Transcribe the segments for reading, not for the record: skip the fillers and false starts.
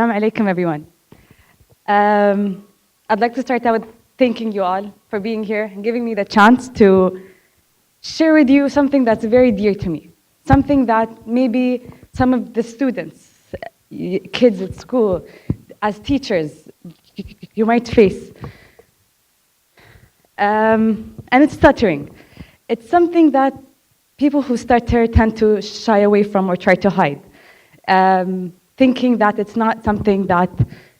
Assalamu alaikum, everyone. I'd like to start out with thanking you all for being here and giving me the chance to share with you something that's very dear to me, something that maybe some of the students, kids at school, as teachers, you might face. And it's stuttering. It's something that people who stutter tend to shy away from or try to hide, thinking that it's not something that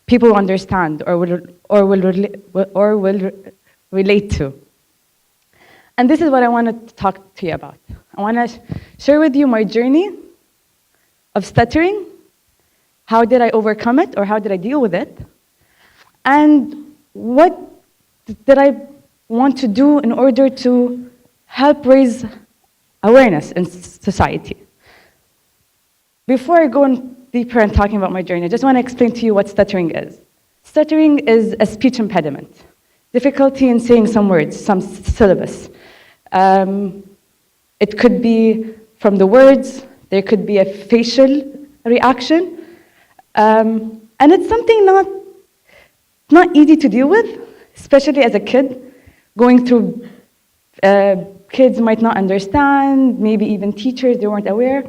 people understand or will relate to. And this is what I want to talk to you about. I want to share with you my journey of stuttering. How did I overcome it, or how did I deal with it? And what did I want to do in order to help raise awareness in society? Before I go in deeper in talking about my journey, I just want to explain to you what stuttering is. Stuttering is a speech impediment, difficulty in saying some words, some syllables. It could be from the words, there could be a facial reaction, and it's something not easy to deal with, especially as a kid, going through, kids might not understand, maybe even teachers, they weren't aware.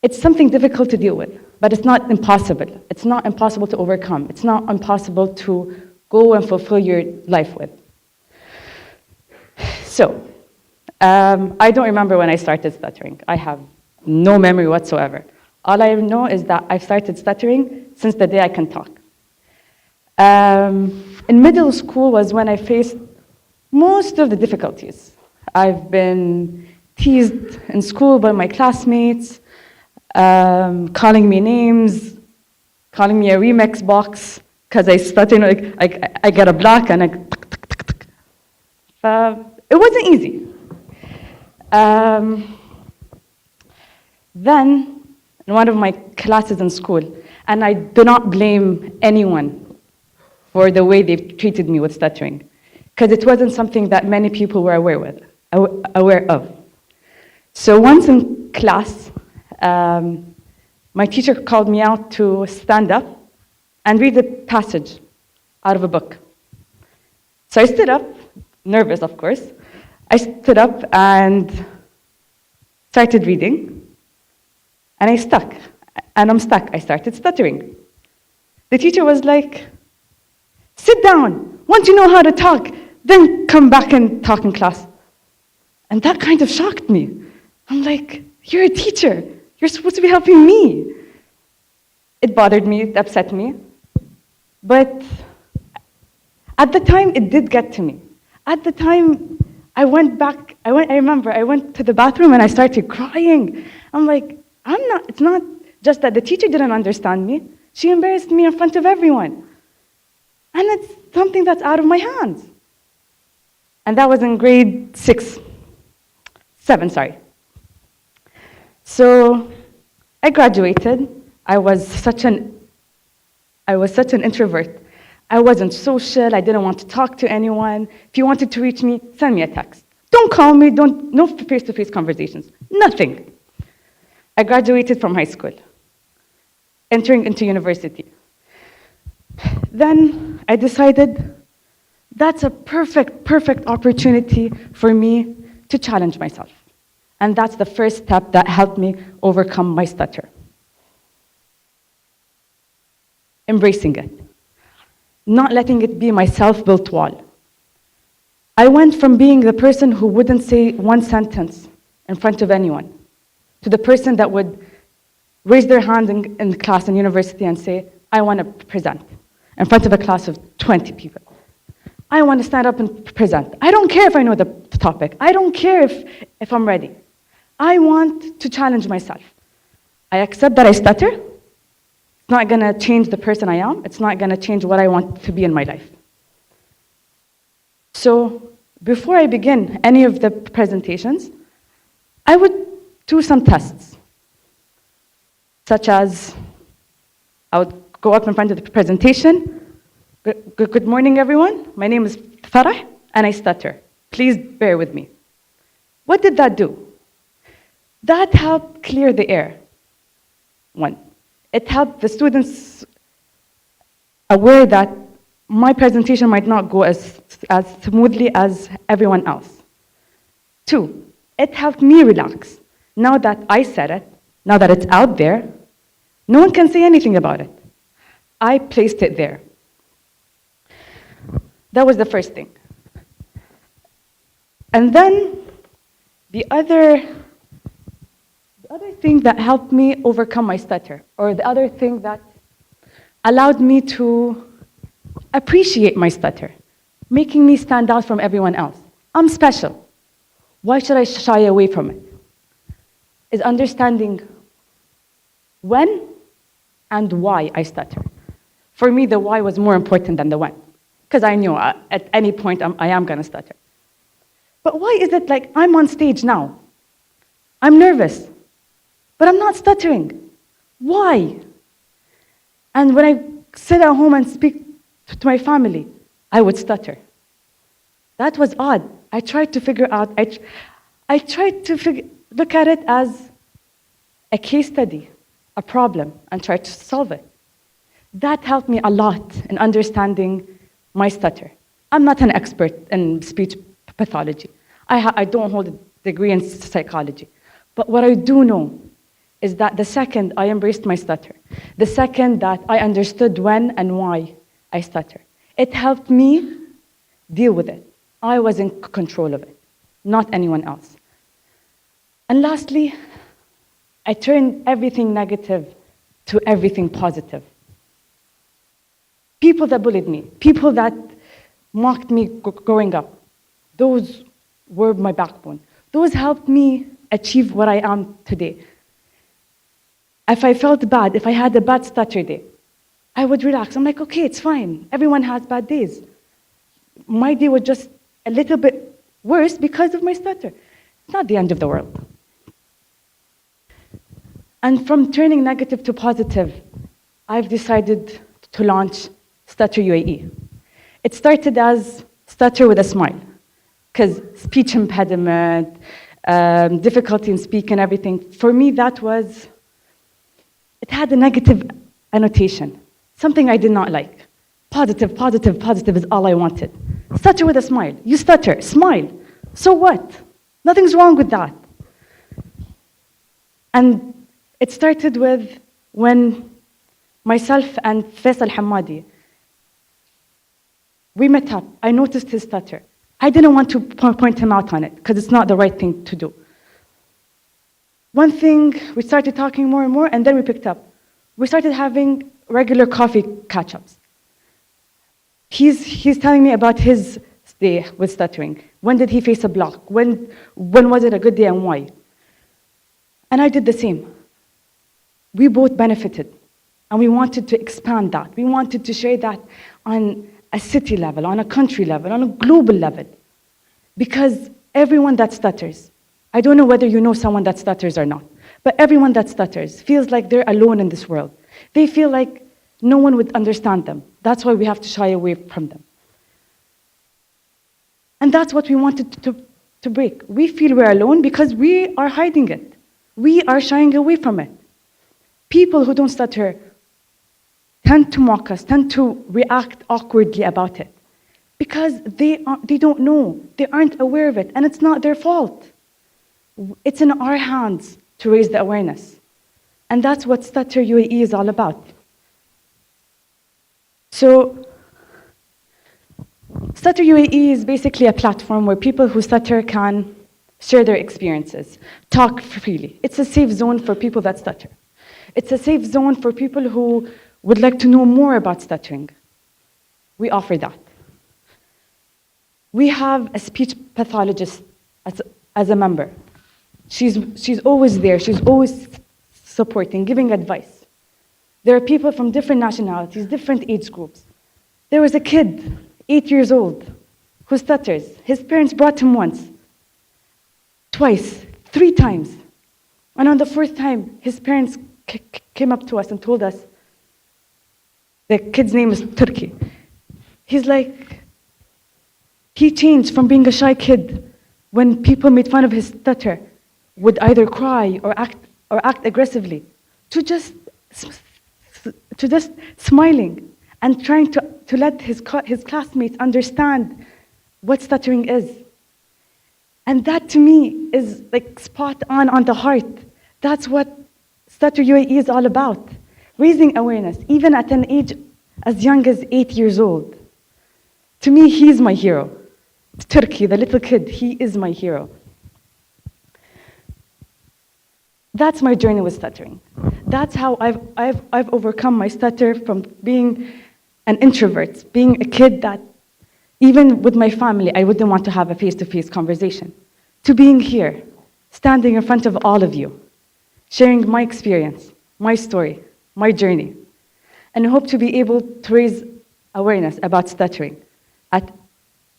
It's something difficult to deal with, but it's not impossible. It's not impossible to overcome. It's not impossible to go and fulfill your life with. So, I don't remember when I started stuttering. I have no memory whatsoever. All I know is that I've started stuttering since the day I can talk. In middle school was when I faced most of the difficulties. I've been teased in school by my classmates, calling me names, calling me a remix box, because I stutter, I get a block and it wasn't easy. Then, in one of my classes in school, and I do not blame anyone for the way they've treated me with stuttering, because it wasn't something that many people were aware of. So once in class, my teacher called me out to stand up and read a passage out of a book. So I stood up, nervous of course. I stood up and started reading, and I'm stuck. I started stuttering. The teacher was like, "Sit down. Once you know how to talk, then come back and talk in class." And that kind of shocked me. I'm like, "You're a teacher. You're supposed to be helping me." It bothered me, it upset me. But at the time, it did get to me. At the time, I remember I went to the bathroom and I started crying. I'm like, it's not just that the teacher didn't understand me. She embarrassed me in front of everyone. And it's something that's out of my hands. And that was in grade 7. So I graduated. I was such an introvert. I wasn't social. I didn't want to talk to anyone. If you wanted to reach me, send me a text. Don't call me. No face-to-face conversations. Nothing. I graduated from high school, entering into university. Then I decided that's a perfect opportunity for me to challenge myself. And that's the first step that helped me overcome my stutter. Embracing it. Not letting it be my self-built wall. I went from being the person who wouldn't say one sentence in front of anyone to the person that would raise their hand in class in university and say, "I want to present," in front of a class of 20 people. I want to stand up and present. I don't care if I know the topic. I don't care if I'm ready. I want to challenge myself. I accept that I stutter. It's not going to change the person I am. It's not going to change what I want to be in my life. So before I begin any of the presentations, I would do some tests, such as I would go up in front of the presentation. Good morning, everyone. My name is Farah, and I stutter. Please bear with me. What did that do? That helped clear the air. One, It helped the students aware that my presentation might not go as smoothly as everyone else. 2, it helped me relax. Now that I said it, now that it's out there, no one can say anything about it. I placed it there. That was the first thing. And then the other thing that helped me overcome my stutter, or the other thing that allowed me to appreciate my stutter, making me stand out from everyone else. I'm special. Why should I shy away from it? Is understanding when and why I stutter. For me, the why was more important than the when, because I knew at any point I am going to stutter. But why is it like I'm on stage now? I'm nervous, but I'm not stuttering. Why? And when I sit at home and speak to my family, I would stutter. That was odd. I tried to figure out, I tried to look at it as a case study, a problem, and try to solve it. That helped me a lot in understanding my stutter. I'm not an expert in speech pathology. I don't hold a degree in psychology. But what I do know is that the second I embraced my stutter, the second that I understood when and why I stutter, it helped me deal with it. I was in control of it, not anyone else. And lastly, I turned everything negative to everything positive. People that bullied me, people that mocked me growing up, those were my backbone. Those helped me achieve what I am today. If I felt bad, if I had a bad stutter day, I would relax. I'm like, okay, it's fine. Everyone has bad days. My day was just a little bit worse because of my stutter. It's not the end of the world. And from turning negative to positive, I've decided to launch Stutter UAE. It started as Stutter with a Smile, because speech impediment, difficulty in speaking, everything. For me, it had a negative annotation, something I did not like. Positive, positive, positive is all I wanted. Stutter with a smile. You stutter, smile. So what? Nothing's wrong with that. And it started with when myself and Faisal Hamadi, we met up. I noticed his stutter. I didn't want to point him out on it because it's not the right thing to do. One thing, we started talking more and more, and then we picked up. We started having regular coffee catch-ups. He's telling me about his day with stuttering. When did he face a block? When was it a good day and why? And I did the same. We both benefited, and we wanted to expand that. We wanted to share that on a city level, on a country level, on a global level. Because everyone that stutters, I don't know whether you know someone that stutters or not, but everyone that stutters feels like they're alone in this world. They feel like no one would understand them. That's why we have to shy away from them. And that's what we wanted to break. We feel we're alone because we are hiding it. We are shying away from it. People who don't stutter tend to mock us, tend to react awkwardly about it because they don't know, they aren't aware of it, and it's not their fault. It's in our hands to raise the awareness. And that's what Stutter UAE is all about. So, Stutter UAE is basically a platform where people who stutter can share their experiences, talk freely. It's a safe zone for people that stutter. It's a safe zone for people who would like to know more about stuttering. We offer that. We have a speech pathologist as a member. She's always there. She's always supporting, giving advice. There are people from different nationalities, different age groups. There was a kid, 8 years old, who stutters. His parents brought him once, twice, 3 times. And on the 4th time, his parents came up to us and told us, the kid's name is Turkey. He's like, he changed from being a shy kid when people made fun of his stutter, would either cry or act aggressively, to just to just smiling and trying to let his classmates understand what stuttering is. And that to me is like spot on the heart. That's what Stutter UAE is all about. Raising awareness, even at an age as young as 8 years old. To me, he's my hero. Turkey, the little kid, he is my hero. That's my journey with stuttering. That's how I've overcome my stutter from being an introvert, being a kid that even with my family, I wouldn't want to have a face-to-face conversation, to being here, standing in front of all of you, sharing my experience, my story, my journey, and hope to be able to raise awareness about stuttering at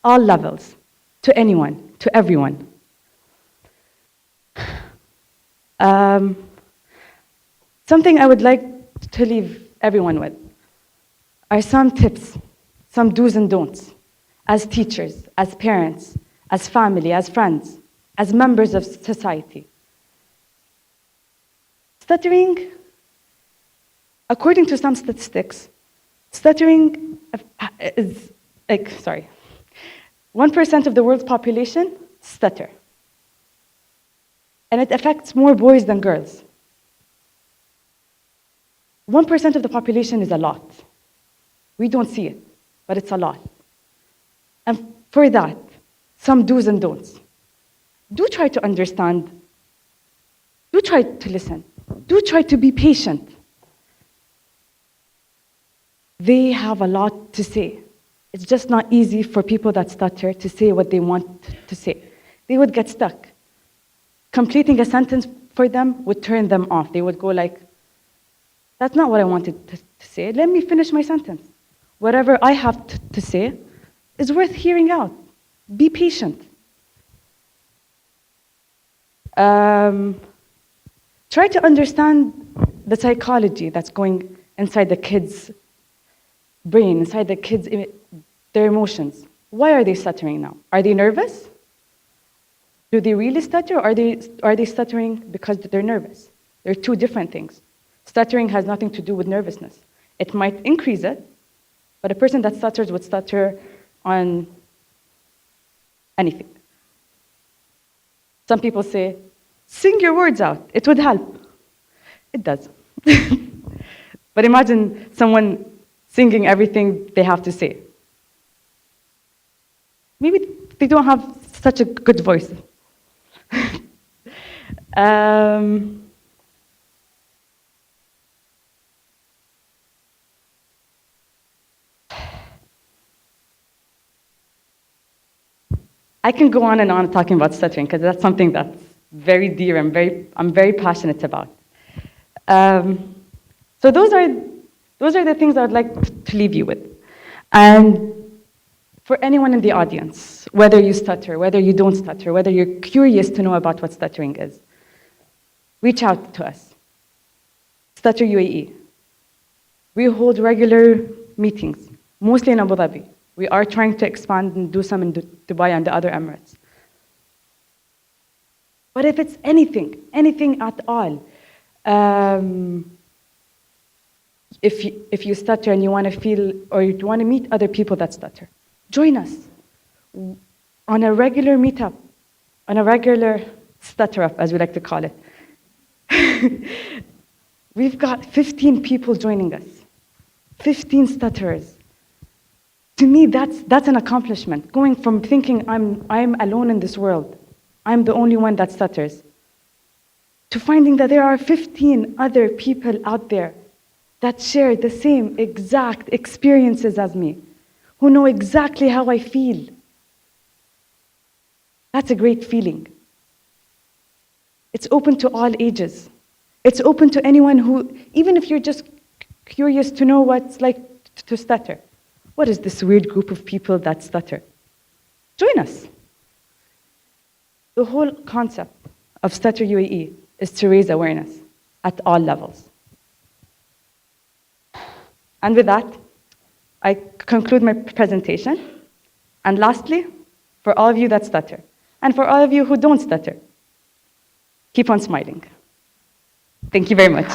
all levels, to anyone, to everyone. Something I would like to leave everyone with are some tips, some do's and don'ts, as teachers, as parents, as family, as friends, as members of society. Stuttering, according to some statistics, stuttering is, 1% of the world's population stutter. And it affects more boys than girls. 1% of the population is a lot. We don't see it, but it's a lot. And for that, some do's and don'ts. Do try to understand. Do try to listen. Do try to be patient. They have a lot to say. It's just not easy for people that stutter to say what they want to say. They would get stuck. Completing a sentence for them would turn them off. They would go like, that's not what I wanted to say. Let me finish my sentence. Whatever I have to say is worth hearing out. Be patient. Try to understand the psychology that's going inside the kid's brain, inside the kids' their emotions. Why are they stuttering now? Are they nervous? Do they really stutter, or are they stuttering because they're nervous? They're two different things. Stuttering has nothing to do with nervousness. It might increase it, but a person that stutters would stutter on anything. Some people say, sing your words out, it would help. It does. But imagine someone singing everything they have to say. Maybe they don't have such a good voice. I can go on and on talking about stuttering because that's something that's very dear and I'm very passionate about. So those are the things I would like to leave you with. And for anyone in the audience, whether you stutter, whether you don't stutter, whether you're curious to know about what stuttering is, reach out to us. Stutter UAE. We hold regular meetings, mostly in Abu Dhabi. We are trying to expand and do some in Dubai and the other Emirates. But if it's anything at all, if you stutter and you want to feel, or you want to meet other people that stutter, join us on a regular meetup, on a regular stutter up, as we like to call it. We've got 15 people joining us, 15 stutterers. To me, that's an accomplishment. Going from thinking I'm alone in this world, I'm the only one that stutters, to finding that there are 15 other people out there that share the same exact experiences as me, who know exactly how I feel. That's a great feeling. It's open to all ages. It's open to anyone who, even if you're just curious to know what it's like to stutter. What is this weird group of people that stutter? Join us. The whole concept of Stutter UAE is to raise awareness at all levels. And with that, I conclude my presentation. And lastly, for all of you that stutter, and for all of you who don't stutter, keep on smiling. Thank you very much.